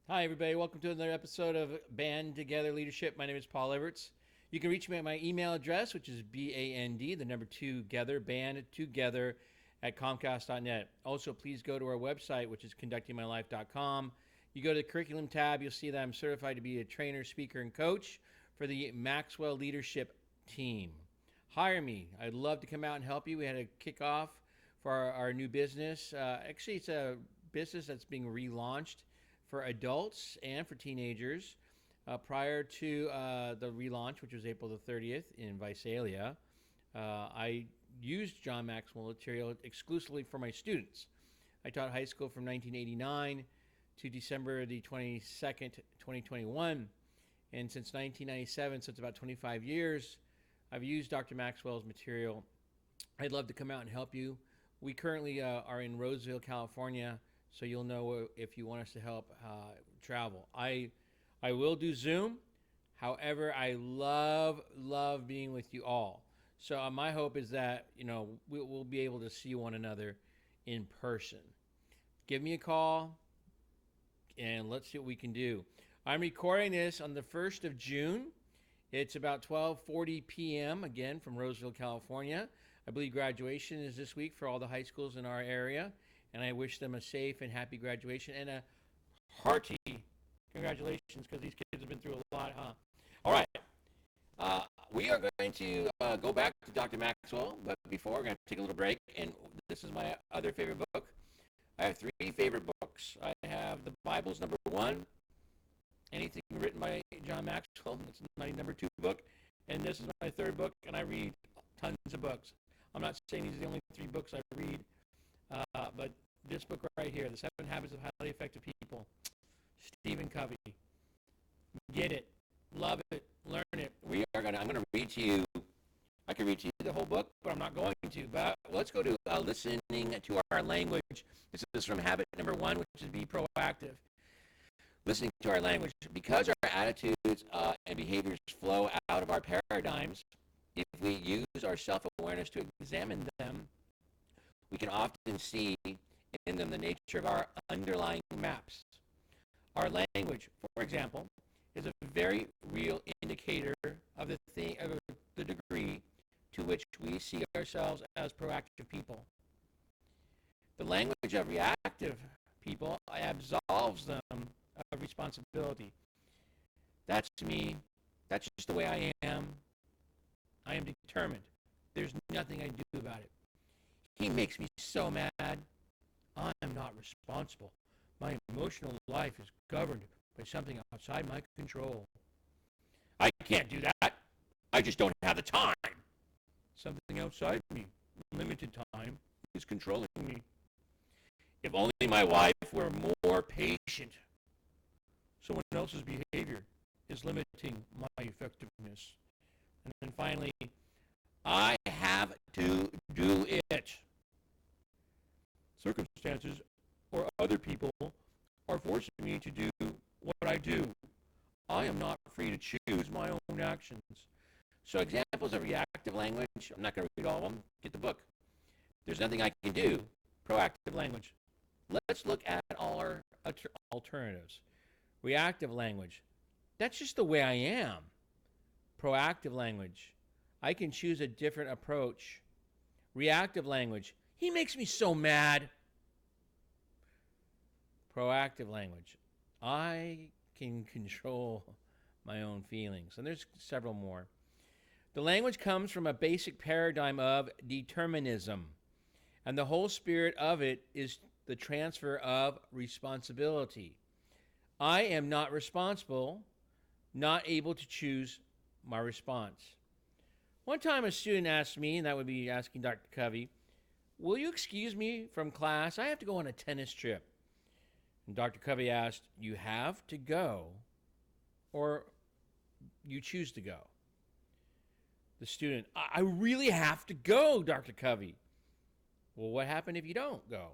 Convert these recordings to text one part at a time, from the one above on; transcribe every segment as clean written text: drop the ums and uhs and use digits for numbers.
Hi, everybody. Welcome to another episode of Band Together Leadership. My name is Paul Everts. You can reach me at my email address, which is BAND, the number 2 together, band together at Comcast.net. Also, please go to our website, which is conductingmylife.com. You go to the curriculum tab, you'll see that I'm certified to be a trainer, speaker, and coach for the MAXWELL leadership team. Hire me. I'd love to come out and help you. We had a kickoff for our new business. Actually, it's a business that's being relaunched for adults and for teenagers. Prior to the relaunch, which was April the 30th in Visalia, I used John Maxwell material exclusively for my students. I taught high school from 1989 to December the 22nd, 2021. And since 1997, so it's about 25 years, I've used Dr. Maxwell's material. I'd love to come out and help you. We currently are in Roseville, California, so you'll know if you want us to help travel. I will do Zoom. However, I love being with you all. So my hope is that we'll be able to see one another in person. Give me a call, and let's see what we can do. I'm recording this on the 1st of June. It's about 12:40 p.m. again from Roseville, California. I believe graduation is this week for all the high schools in our area. And I wish them a safe and happy graduation and a hearty congratulations, because these kids have been through a lot, huh? All right. We are going to go back to Dr. Maxwell, but before, we're going to take a little break. And this is my other favorite book. I have 3 favorite books. I have the Bible's number 1, anything written by John Maxwell. It's my number 2 book. And this is my 3rd book, and I read tons of books. I'm not saying these are the only 3 books I read, but this book right here, The 7 Habits of Highly Effective People, Stephen Covey. Get it, love it, learn it. I'm going to read to you. I can read to you the whole book, but I'm not going to. But let's go to listening to our language. This is from habit number 1, which is be proactive. Listening to our language. Because our attitudes and behaviors flow out of our paradigms, if we use our self-awareness to examine them, we can often see in them the nature of our underlying maps. Our language, for example, is a very real indicator of the degree to which we see ourselves as proactive people. The language of reactive people absolves them of responsibility. That's me. That's just the way I am. I am determined. There's nothing I do about it. He makes me so mad. I am not responsible. My emotional life is governed by something outside my control. I can't do that. I just don't have the time. Something outside me, limited time, is controlling me. If only my wife were more patient. Someone else's behavior is limiting my effectiveness. And then finally, I have to do it. Circumstances or other people are forcing me to do what I do. I am not free to choose my own actions. So examples of reactive language, I'm not going to read all of them. Get the book. There's nothing I can do. Proactive language. Let's look at all our alternatives. Reactive language. That's just the way I am. Proactive language. I can choose a different approach. Reactive language. He makes me so mad. Proactive language. I can control my own feelings. And there's several more. The language comes from a basic paradigm of determinism. And the whole spirit of it is the transfer of responsibility. I am not responsible, not able to choose my response. One time a student asked me, and that would be asking Dr. Covey, will you excuse me from class? I have to go on a tennis trip. And Dr. Covey asked, you have to go or you choose to go? The student, I really have to go, Dr. Covey. Well, what happened if you don't go?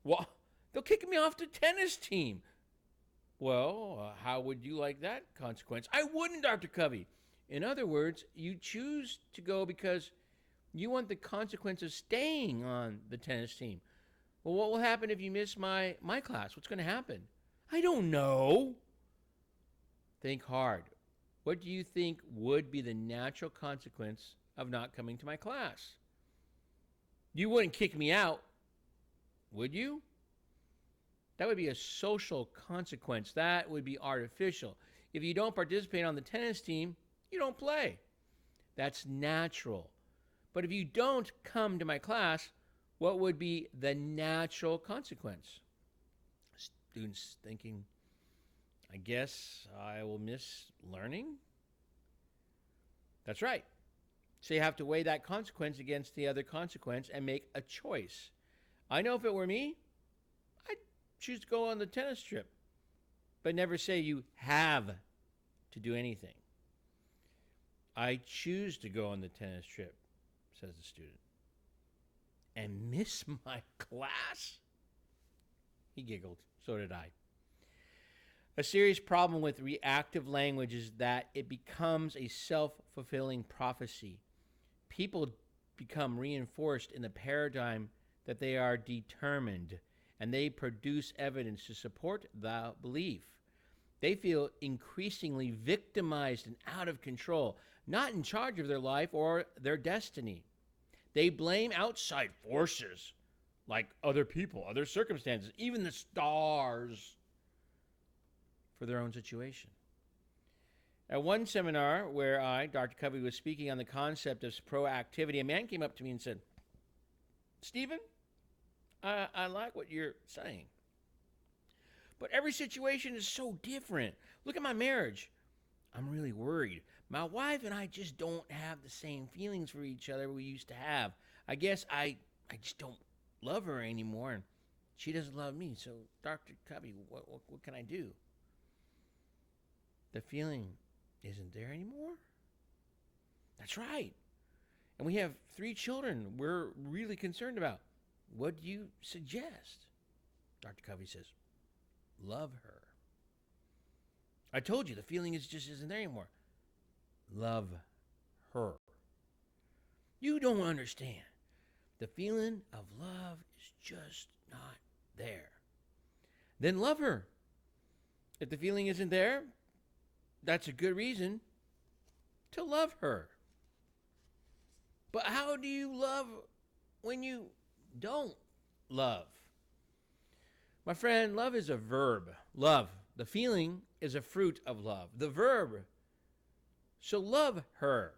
Well, they'll kick me off the tennis team. Well, how would you like that consequence? I wouldn't, Dr. Covey. In other words, you choose to go because you want the consequence of staying on the tennis team. Well, what will happen if you miss my class? What's going to happen? I don't know. Think hard. What do you think would be the natural consequence of not coming to my class? You wouldn't kick me out, would you? That would be a social consequence. That would be artificial. If you don't participate on the tennis team, you don't play. That's natural. But if you don't come to my class, what would be the natural consequence? Students thinking, I guess I will miss learning? That's right. So you have to weigh that consequence against the other consequence and make a choice. I know if it were me, I'd choose to go on the tennis trip, but never say you have to do anything. I choose to go on the tennis trip, says the student, and miss my class? He giggled. So did I. A serious problem with reactive language is that it becomes a self-fulfilling prophecy. People become reinforced in the paradigm that they are determined, and they produce evidence to support the belief. They feel increasingly victimized and out of control, not in charge of their life or their destiny. They blame outside forces, like other people, other circumstances, even the stars, for their own situation. At one seminar where Dr. Covey, was speaking on the concept of proactivity, a man came up to me and said, Stephen, I like what you're saying, but every situation is so different. Look at my marriage. I'm really worried. My wife and I just don't have the same feelings for each other we used to have. I guess I just don't love her anymore, and she doesn't love me. So, Dr. Covey, what can I do? The feeling isn't there anymore? That's right. And we have 3 children we're really concerned about. What do you suggest? Dr. Covey says, love her. I told you the feeling just isn't there anymore. Love her. You don't understand. The feeling of love is just not there. Then love her. If the feeling isn't there, that's a good reason to love her. But how do you love when you don't love? My friend, love is a verb. Love. The feeling is a fruit of love. The verb. So love her.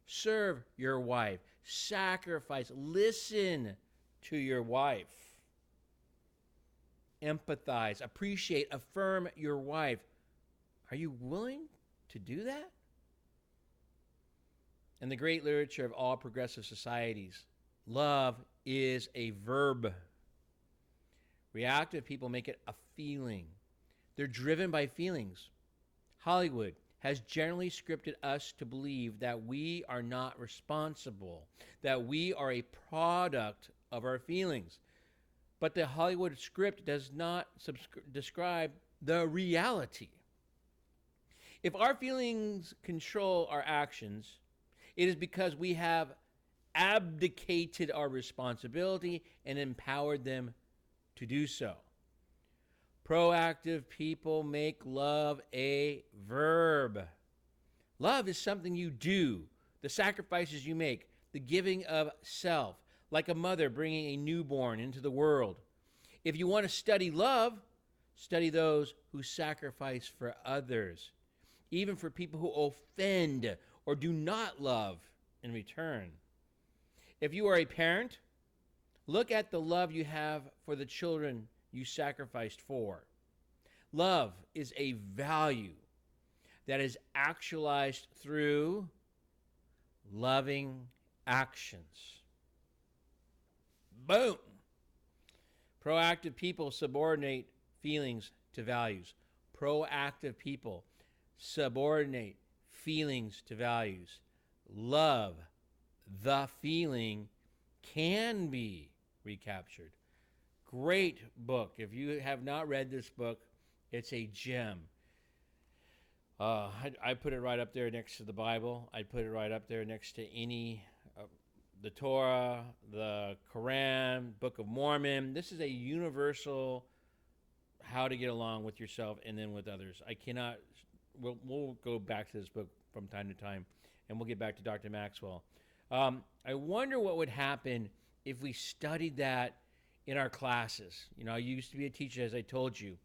Serve your wife. Sacrifice. Listen to your wife. Empathize. Appreciate. Affirm your wife. Are you willing to do that? In the great literature of all progressive societies, love is a verb. Reactive people make it a feeling. They're driven by feelings. Hollywood has generally scripted us to believe that we are not responsible, that we are a product of our feelings. But the Hollywood script does not describe the reality. If our feelings control our actions, it is because we have abdicated our responsibility and empowered them to do so. Proactive people make love a verb. Love is something you do, the sacrifices you make, the giving of self, like a mother bringing a newborn into the world. If you want to study love, study those who sacrifice for others, even for people who offend or do not love in return. If you are a parent, look at the love you have for the children you sacrificed for. Love is a value that is actualized through loving actions. Boom! Proactive people subordinate feelings to values. Proactive people subordinate feelings to values. Love, the feeling, can be recaptured. Great book. If you have not read this book, it's a gem. I put it right up there next to the Bible. I'd put it right up there next to any, the Torah, the Quran, Book of Mormon. This is a universal how to get along with yourself and then with others. I cannot. We'll go back to this book from time to time, and we'll get back to Dr. Maxwell. I wonder what would happen if we studied that in our classes. You know, I used to be a teacher, as I told you,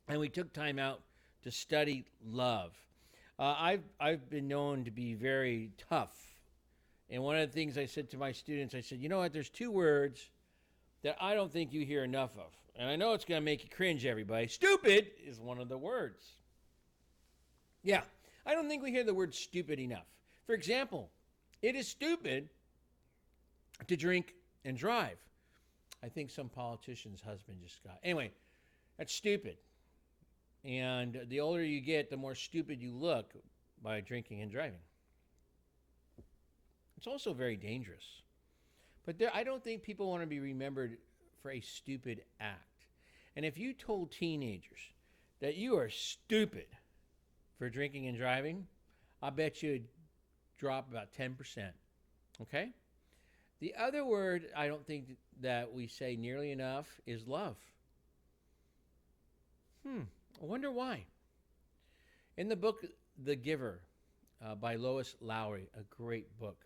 and we took time out to study love. I've been known to be very tough, and one of the things I said to my students, I said, you know what? There's two words that I don't think you hear enough of, and I know it's going to make you cringe, everybody. Stupid is one of the words. Yeah, I don't think we hear the word stupid enough. For example, it is stupid to drink and drive. I think some politician's husband just got. Anyway, that's stupid. And the older you get, the more stupid you look by drinking and driving. It's also very dangerous. But I don't think people want to be remembered for a stupid act. And if you told teenagers that you are stupid for drinking and driving, I bet you'd drop about 10%. Okay? The other word I don't think that we say nearly enough is love. I wonder why. In the book The Giver by Lois Lowry, a great book,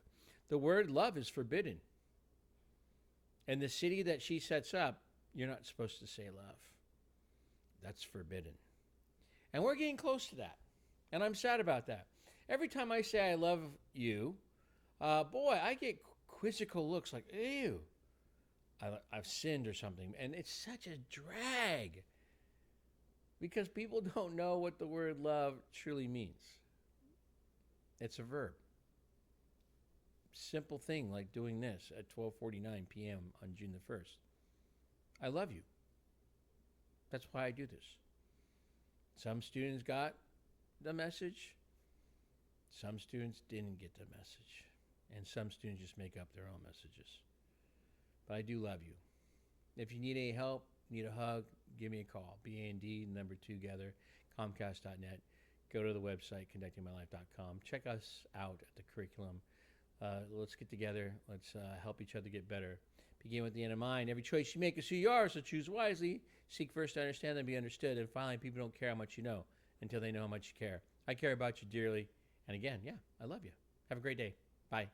the word love is forbidden. In the city that she sets up, you're not supposed to say love. That's forbidden. And we're getting close to that. And I'm sad about that. Every time I say I love you, boy, I get quizzical looks like, ew, I've sinned or something. And it's such a drag because people don't know what the word love truly means. It's a verb. Simple thing like doing this at 12:49 p.m. on June the 1st. I love you. That's why I do this. Some students got the message. Some students didn't get the message. And some students just make up their own messages. But I do love you. If you need any help, need a hug, give me a call. BAND, number 2 together, Comcast.net. Go to the website, conductingmylife.com. Check us out at the curriculum. Let's get together. Let's help each other get better. Begin with the end in mind. Every choice you make is who you are, so choose wisely. Seek first to understand and be understood. And finally, people don't care how much you know until they know how much you care. I care about you dearly. And again, yeah, I love you. Have a great day. Bye.